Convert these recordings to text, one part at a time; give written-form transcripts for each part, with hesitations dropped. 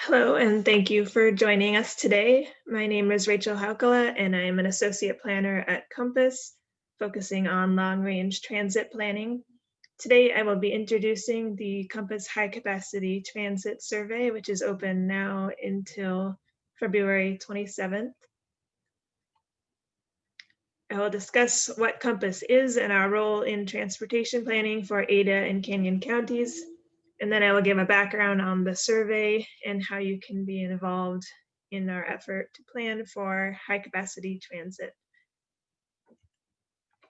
Hello, and thank you for joining us today. My name is Rachel Haukala, and I am an associate planner at Compass, focusing on long-range transit planning. Today, I will be introducing the Compass High Capacity Transit Survey, which is open now until February 27th. I will discuss what Compass is and our role in transportation planning for Ada and Canyon counties. And then I will give a background on the survey and how you can be involved in our effort to plan for high capacity transit.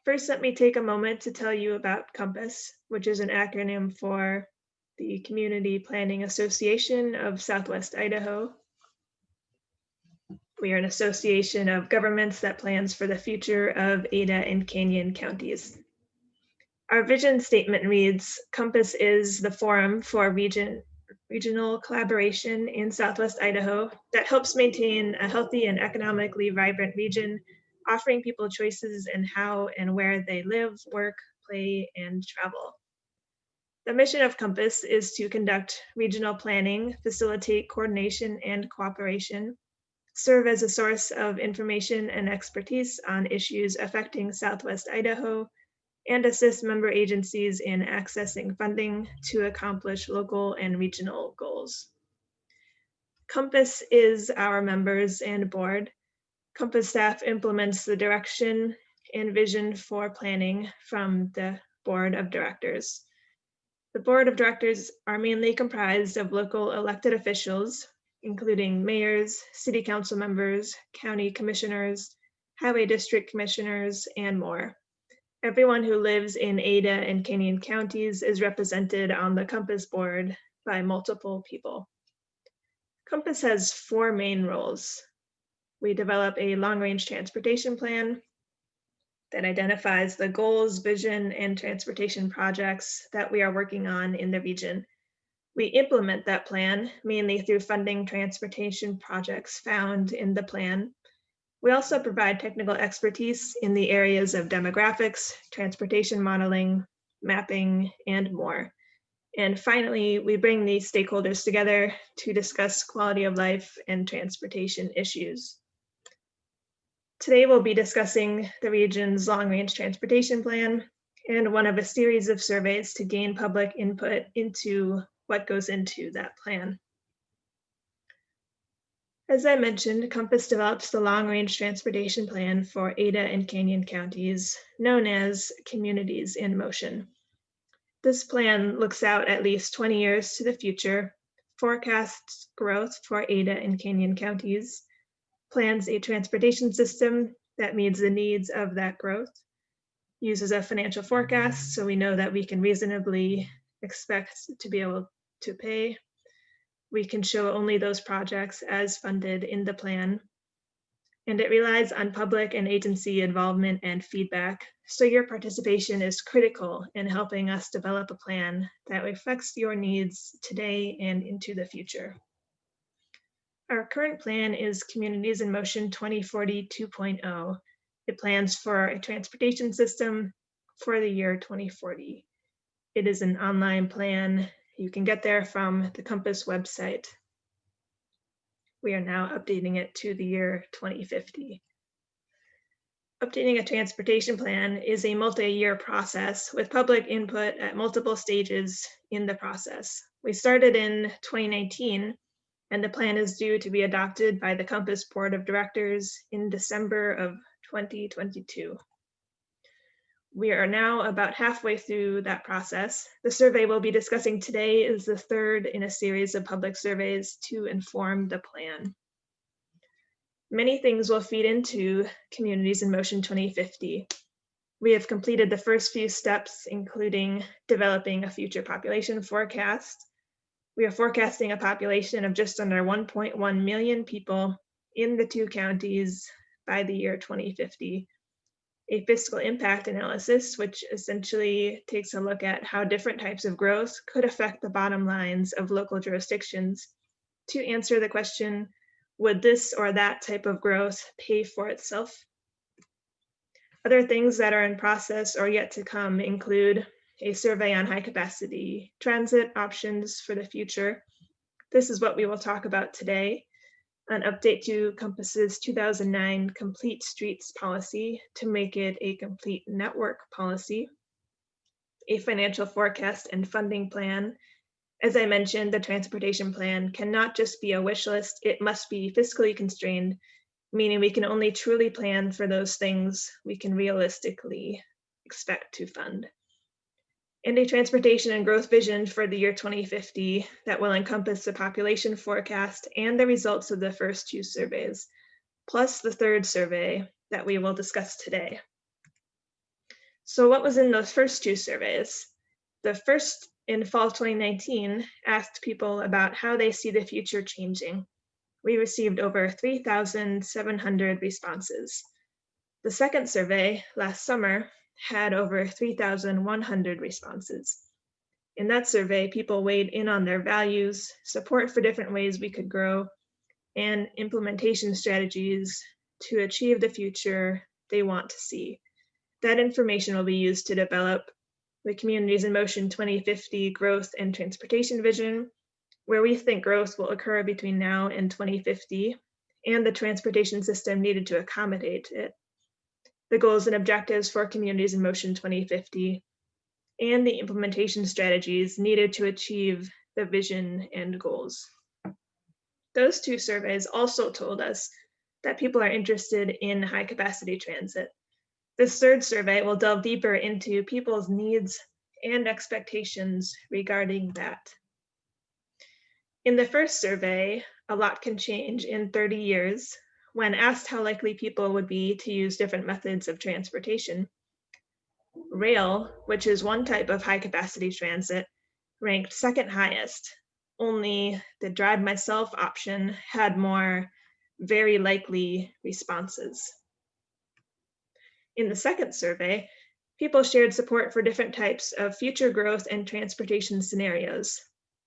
First, let me take a moment to tell you about Compass, which is an acronym for the Community Planning Association of Southwest Idaho. We are an association of governments that plans for the future of Ada and Canyon counties. Our vision statement reads, Compass is the forum for regional collaboration in Southwest Idaho that helps maintain a healthy and economically vibrant region, offering people choices in how and where they live, work, play, and travel. The mission of Compass is to conduct regional planning, facilitate coordination and cooperation, serve as a source of information and expertise on issues affecting Southwest Idaho, and assist member agencies in accessing funding to accomplish local and regional goals. Compass is our members and board. Compass staff implements the direction and vision for planning from the board of directors. The board of directors are mainly comprised of local elected officials, including mayors, city council members, county commissioners, highway district commissioners, and more. Everyone who lives in Ada and Canyon counties is represented on the Compass board by multiple people. Compass has four main roles. We develop a long-range transportation plan that identifies the goals, vision, and transportation projects that we are working on in the region. We implement that plan mainly through funding transportation projects found in the plan. We also provide technical expertise in the areas of demographics, transportation modeling, mapping, and more. And finally, we bring these stakeholders together to discuss quality of life and transportation issues. Today, we'll be discussing the region's long-range transportation plan and one of a series of surveys to gain public input into what goes into that plan. As I mentioned, Compass develops the long-range transportation plan for Ada and Canyon counties, known as Communities in Motion. This plan looks out at least 20 years to the future, forecasts growth for Ada and Canyon counties, plans a transportation system that meets the needs of that growth, uses a financial forecast so we know that we can reasonably expect to be able to pay. We can show only those projects as funded in the plan. And it relies on public and agency involvement and feedback. So your participation is critical in helping us develop a plan that reflects your needs today and into the future. Our current plan is Communities in Motion 2040 2.0. It plans for a transportation system for the year 2040. It is an online plan. You can get there from the Compass website. We are now updating it to the year 2050. Updating a transportation plan is a multi-year process with public input at multiple stages in the process. We started in 2019, and the plan is due to be adopted by the Compass Board of Directors in December of 2022. We are now about halfway through that process. The survey we'll be discussing today is the third in a series of public surveys to inform the plan. Many things will feed into Communities in Motion 2050. We have completed the first few steps, including developing a future population forecast. We are forecasting a population of just under 1.1 million people in the two counties by the year 2050. A fiscal impact analysis, which essentially takes a look at how different types of growth could affect the bottom lines of local jurisdictions to answer the question, would this or that type of growth pay for itself? Other things that are in process or yet to come include a survey on high capacity transit options for the future, This is what we will talk about today: an update to Compass's 2009 Complete Streets policy to make it a complete network policy, a financial forecast and funding plan. As I mentioned, the transportation plan cannot just be a wish list, it must be fiscally constrained, meaning we can only truly plan for those things we can realistically expect to fund. And a transportation and growth vision for the year 2050 that will encompass the population forecast and the results of the first two surveys, plus the third survey that we will discuss today. So what was in those first two surveys? The first, in fall 2019, asked people about how they see the future changing. We received over 3,700 responses. The second survey, last summer, had over 3,100 responses. In that survey, people weighed in on their values, support for different ways we could grow, and implementation strategies to achieve the future they want to see. That information will be used to develop the Communities in Motion 2050 Growth and Transportation Vision, where we think growth will occur between now and 2050, and the transportation system needed to accommodate it, the goals and objectives for Communities in Motion 2050, and the implementation strategies needed to achieve the vision and goals. Those two surveys also told us that people are interested in high capacity transit. This third survey will delve deeper into people's needs and expectations regarding that. In the first survey, a lot can change in 30 years, when asked how likely people would be to use different methods of transportation. Rail, which is one type of high capacity transit, ranked second highest. Only the drive myself option had more very likely responses. In the second survey, people shared support for different types of future growth and transportation scenarios.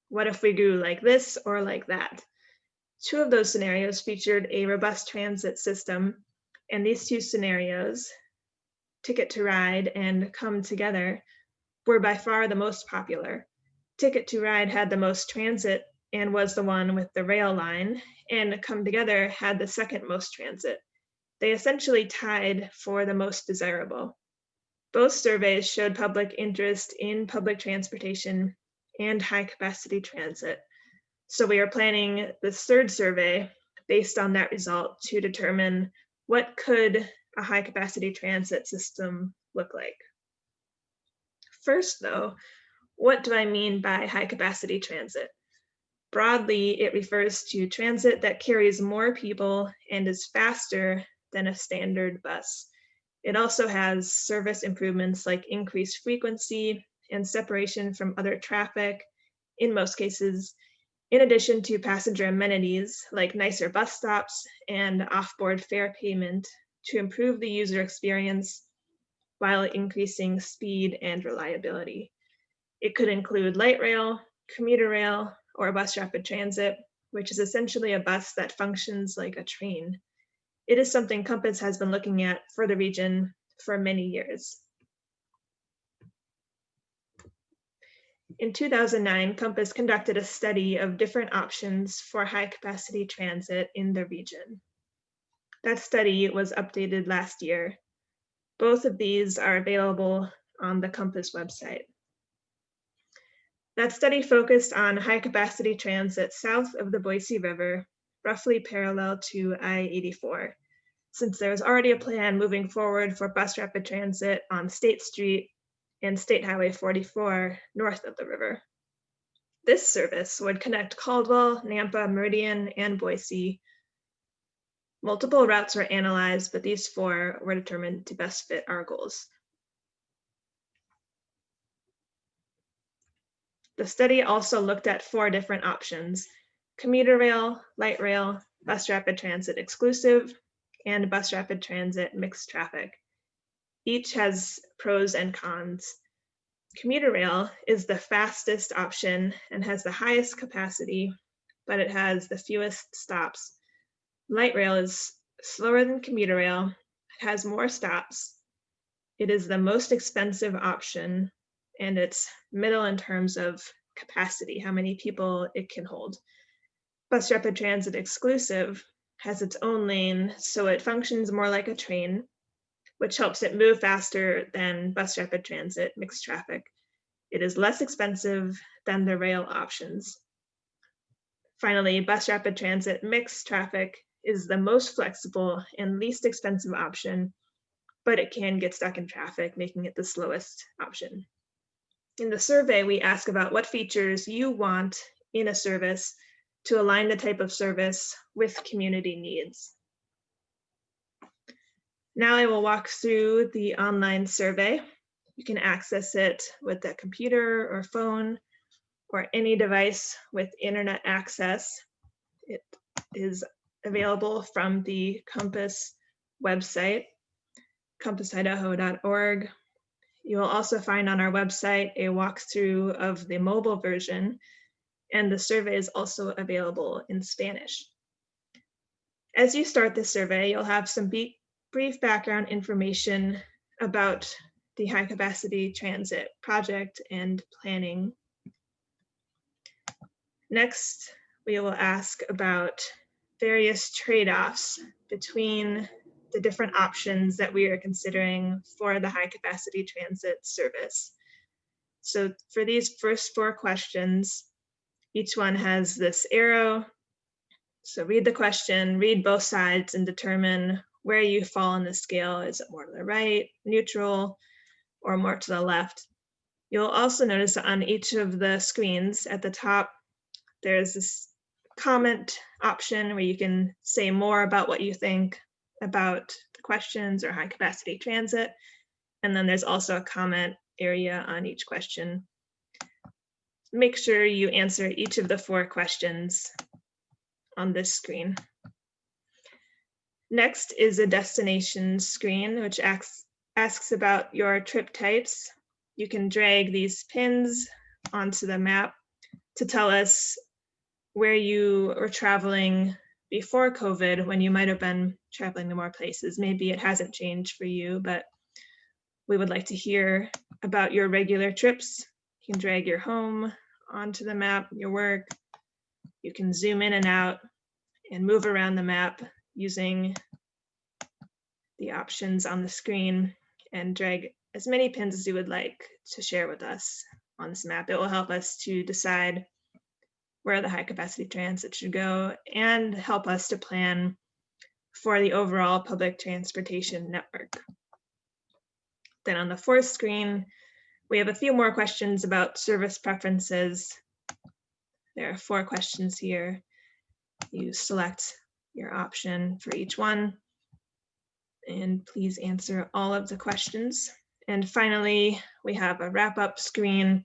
What if we grew like this or like that? Two of those scenarios featured a robust transit system, and these two scenarios, Ticket to Ride and Come Together, were by far the most popular. Ticket to Ride had the most transit and was the one with the rail line, and Come Together had the second most transit. They essentially tied for the most desirable. Both surveys showed public interest in public transportation and high capacity transit. So we are planning this third survey based on that result to determine what could a high capacity transit system look like. First though, what do I mean by high capacity transit? Broadly, it refers to transit that carries more people and is faster than a standard bus. It also has service improvements like increased frequency and separation from other traffic, in most cases, in addition to passenger amenities like nicer bus stops and off-board fare payment to improve the user experience while increasing speed and reliability. It could include light rail, commuter rail, or bus rapid transit, which is essentially a bus that functions like a train. It is something Compass has been looking at for the region for many years. In 2009, Compass conducted a study of different options for high capacity transit in the region. That study was updated last year. Both of these are available on the Compass website. That study focused on high capacity transit south of the Boise River, roughly parallel to I-84, since there's already a plan moving forward for bus rapid transit on State Street and State Highway 44 north of the river. This service would connect Caldwell, Nampa, Meridian, and Boise. Multiple routes were analyzed, but these four were determined to best fit our goals. The study also looked at four different options: commuter rail, light rail, bus rapid transit exclusive, and bus rapid transit mixed traffic. Each has pros and cons. Commuter rail is the fastest option and has the highest capacity, but it has the fewest stops. Light rail is slower than commuter rail, it has more stops. It is the most expensive option, and it's middle in terms of capacity, how many people it can hold. Bus rapid transit exclusive has its own lane, so it functions more like a train, which helps it move faster than bus rapid transit mixed traffic. It is less expensive than the rail options. Finally, bus rapid transit mixed traffic is the most flexible and least expensive option, but it can get stuck in traffic, making it the slowest option. In the survey, we ask about what features you want in a service to align the type of service with community needs. Now I will walk through the online survey. You can access it with a computer or phone or any device with internet access. It is available from the Compass website, compassidaho.org. You will also find on our website a walkthrough of the mobile version, and the survey is also available in Spanish. As you start the survey, you'll have some brief background information about the high capacity transit project and planning. Next, we will ask about various trade-offs between the different options that we are considering for the high capacity transit service. So for these first 4 questions, each one has this arrow. So read the question, read both sides, and determine where you fall on the scale. Is it more to the right, neutral, or more to the left? You'll also notice that on each of the screens at the top, there's this comment option where you can say more about what you think about the questions or high capacity transit. And then there's also a comment area on each question. Make sure you answer each of the 4 questions on this screen. Next is a destination screen, which asks about your trip types. You can drag these pins onto the map to tell us where you were traveling before COVID, when you might have been traveling to more places. Maybe it hasn't changed for you, but we would like to hear about your regular trips. You can drag your home onto the map, your work. You can zoom in and out and move around the map using the options on the screen, and drag as many pins as you would like to share with us on this map. It will help us to decide where the high capacity transit should go and help us to plan for the overall public transportation network. Then on the 4th screen, we have a few more questions about service preferences. There are 4 questions here. You select your option for each one, and please answer all of the questions. And finally, we have a wrap-up screen,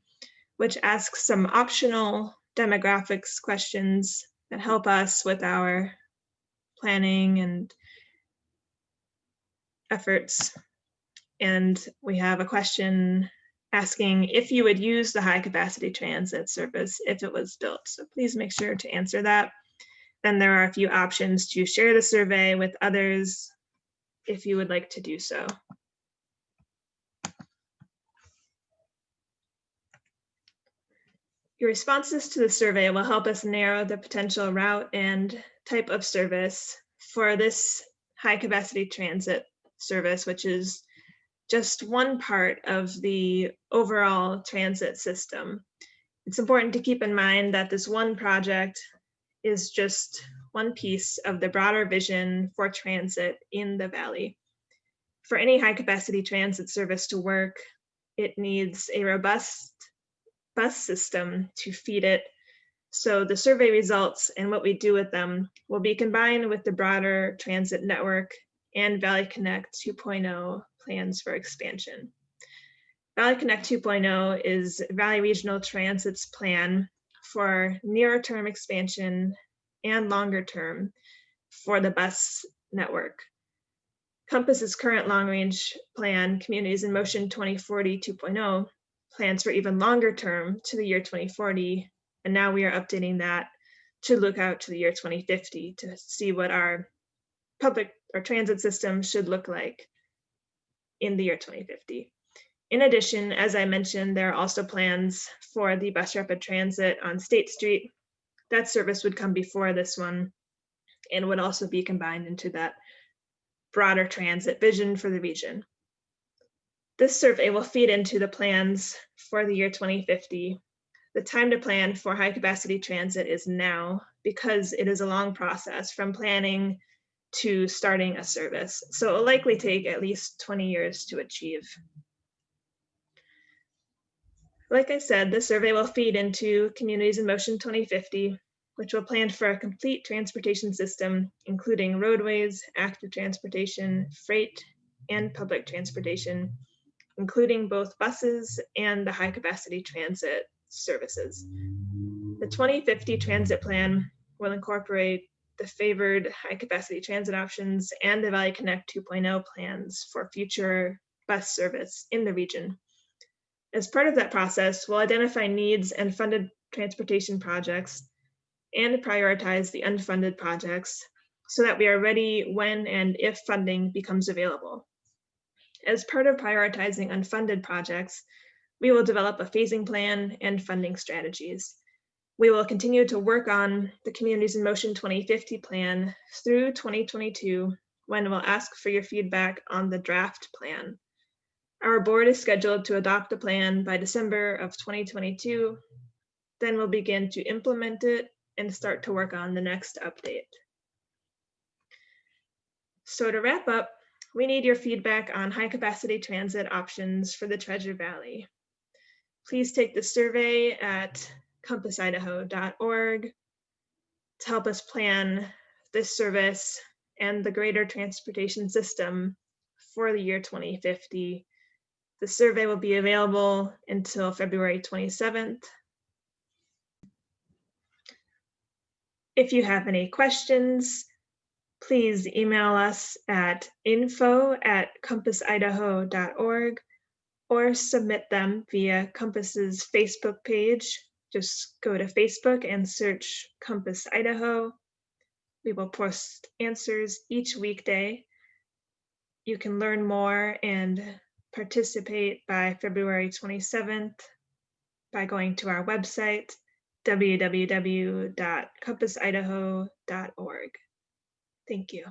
which asks some optional demographics questions that help us with our planning and efforts. And we have a question asking if you would use the high capacity transit service if it was built. So please make sure to answer that. Then there are a few options to share the survey with others if you would like to do so. Your responses to the survey will help us narrow the potential route and type of service for this high capacity transit service, which is just one part of the overall transit system. It's important to keep in mind that this one project is just one piece of the broader vision for transit in the Valley. For any high capacity transit service to work, it needs a robust bus system to feed it. So the survey results and what we do with them will be combined with the broader transit network and Valley Connect 2.0 plans for expansion. Valley Connect 2.0 is Valley Regional Transit's plan for nearer term expansion and longer term for the bus network. Compass's current long-range plan, Communities in Motion 2040 2.0, plans for even longer term to the year 2040, and now we are updating that to look out to the year 2050 to see what our public or transit system should look like in the year 2050. In addition, as I mentioned, there are also plans for the bus rapid transit on State Street That service would come before this one and would also be combined into that broader transit vision for the region. This survey will feed into the plans for the year 2050. The time to plan for high capacity transit is now, because it is a long process from planning to starting a service. So it will likely take at least 20 years to achieve. Like I said, the survey will feed into Communities in Motion 2050, which will plan for a complete transportation system, including roadways, active transportation, freight, and public transportation, including both buses and the high capacity transit services. The 2050 transit plan will incorporate the favored high capacity transit options and the Valley Connect 2.0 plans for future bus service in the region. As part of that process, we'll identify needs and funded transportation projects and prioritize the unfunded projects so that we are ready when and if funding becomes available. As part of prioritizing unfunded projects, we will develop a phasing plan and funding strategies. We will continue to work on the Communities in Motion 2050 plan through 2022, when we'll ask for your feedback on the draft plan. Our board is scheduled to adopt the plan by December of 2022. Then we'll begin to implement it and start to work on the next update. So to wrap up, we need your feedback on high capacity transit options for the Treasure Valley. Please take the survey at compassidaho.org to help us plan this service and the greater transportation system for the year 2050. The survey will be available until February 27th. If you have any questions, please email us at info@compassidaho.org or submit them via Compass's Facebook page. Just go to Facebook and search Compass Idaho. We will post answers each weekday. You can learn more and participate by February 27th by going to our website, www.compassidaho.org. Thank you.